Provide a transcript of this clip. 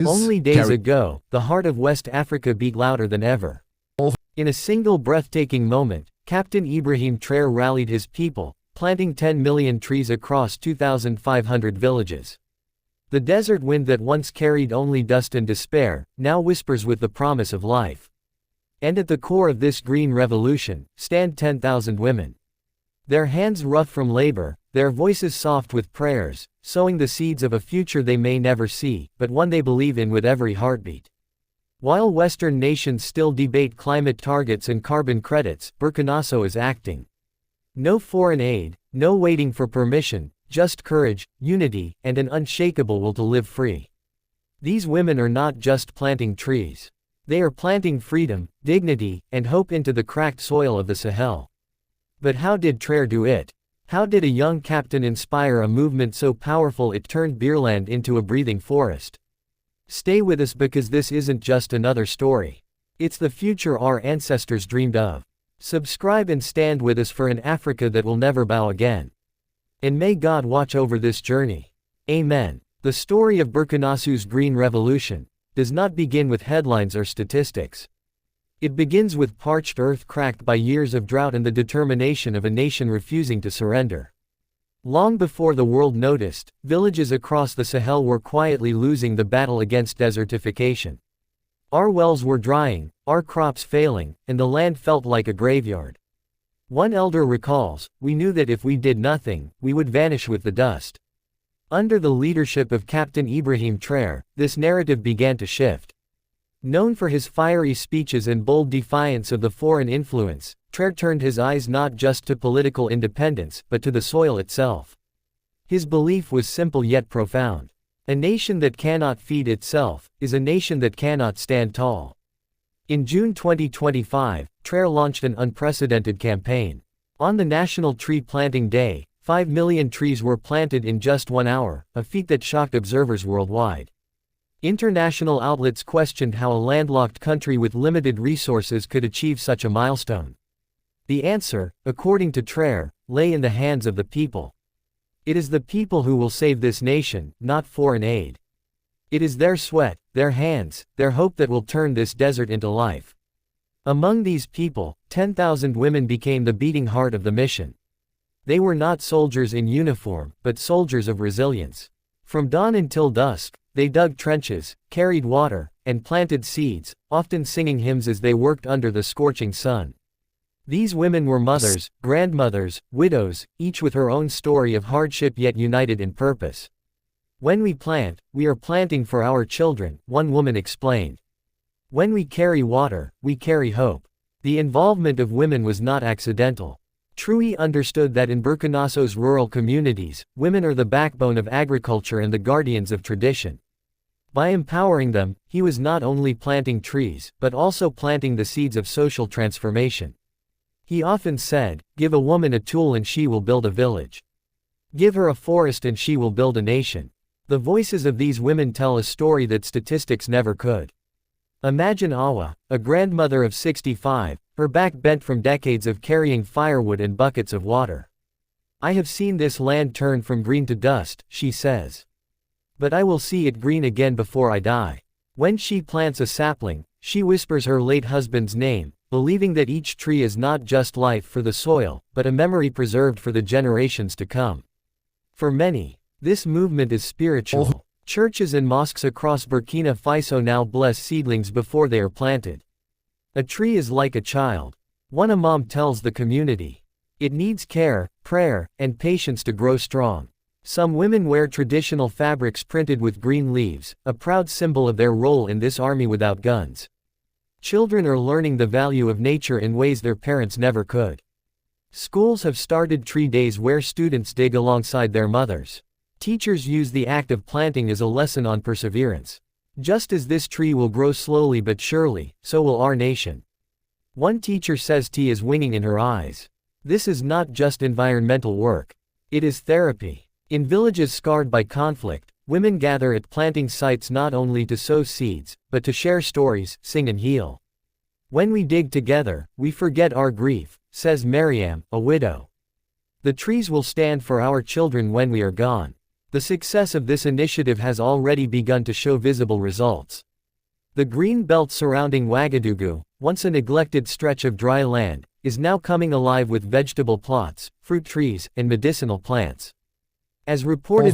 Only days ago, the heart of West Africa beat louder than ever. In a single breathtaking moment, Captain Ibrahim Traore rallied his people, planting 10 million trees across 2,500 villages. The desert wind that once carried only dust and despair, now whispers with the promise of life. And at the core of this green revolution, stand 10,000 women. Their hands rough from labor, their voices soft with prayers, sowing the seeds of a future they may never see, but one they believe in with every heartbeat. While Western nations still debate climate targets and carbon credits, Burkina Faso is acting. No foreign aid, no waiting for permission, just courage, unity, and an unshakable will to live free. These women are not just planting trees. They are planting freedom, dignity, and hope into the cracked soil of the Sahel. But how did Traore do it? How did a young captain inspire a movement so powerful it turned Beerland into a breathing forest? Stay with us because this isn't just another story. It's the future our ancestors dreamed of. Subscribe and stand with us for an Africa that will never bow again. And may God watch over this journey. Amen. The story of Burkina Faso's Green Revolution does not begin with headlines or statistics. It begins with parched earth cracked by years of drought and the determination of a nation refusing to surrender. Long before the world noticed, villages across the Sahel were quietly losing the battle against desertification. Our wells were drying, our crops failing, and the land felt like a graveyard. One elder recalls, "We knew that if we did nothing, we would vanish with the dust." Under the leadership of Captain Ibrahim Traore, this narrative began to shift. Known for his fiery speeches and bold defiance of the foreign influence, Traore turned his eyes not just to political independence, but to the soil itself. His belief was simple yet profound. A nation that cannot feed itself, is a nation that cannot stand tall. In June 2025, Traore launched an unprecedented campaign. On the National Tree Planting Day, 5 million trees were planted in just 1 hour, a feat that shocked observers worldwide. International outlets questioned how a landlocked country with limited resources could achieve such a milestone. The answer, according to Traore, lay in the hands of the people. It is the people who will save this nation, not foreign aid. It is their sweat, their hands, their hope that will turn this desert into life. Among these people, 10,000 women became the beating heart of the mission. They were not soldiers in uniform, but soldiers of resilience. From dawn until dusk, they dug trenches, carried water, and planted seeds, often singing hymns as they worked under the scorching sun. These women were mothers, grandmothers, widows, each with her own story of hardship yet united in purpose. "When we plant, we are planting for our children," one woman explained. "When we carry water, we carry hope." The involvement of women was not accidental. Traore understood that in Burkina Faso's rural communities, women are the backbone of agriculture and the guardians of tradition. By empowering them, he was not only planting trees, but also planting the seeds of social transformation. He often said, "Give a woman a tool and she will build a village. Give her a forest and she will build a nation." The voices of these women tell a story that statistics never could. Imagine Awa, a grandmother of 65, her back bent from decades of carrying firewood and buckets of water. "I have seen this land turn from green to dust," she says. "But I will see it green again before I die." When she plants a sapling, she whispers her late husband's name, believing that each tree is not just life for the soil, but a memory preserved for the generations to come. For many, this movement is spiritual. Churches and mosques across Burkina Faso now bless seedlings before they are planted. A tree is like a child. One imam tells the community. It needs care, prayer, and patience to grow strong. Some women wear traditional fabrics printed with green leaves, a proud symbol of their role in this army without guns. Children are learning the value of nature in ways their parents never could. Schools have started tree days where students dig alongside their mothers. Teachers use the act of planting as a lesson on perseverance. Just as this tree will grow slowly but surely, so will our nation. One teacher says tea is winging in her eyes. This is not just environmental work. It is therapy. In villages scarred by conflict, women gather at planting sites not only to sow seeds, but to share stories, sing and heal. "When we dig together, we forget our grief," says Mariam, a widow. "The trees will stand for our children when we are gone." The success of this initiative has already begun to show visible results. The green belt surrounding Ouagadougou, once a neglected stretch of dry land, is now coming alive with vegetable plots, fruit trees, and medicinal plants. As reported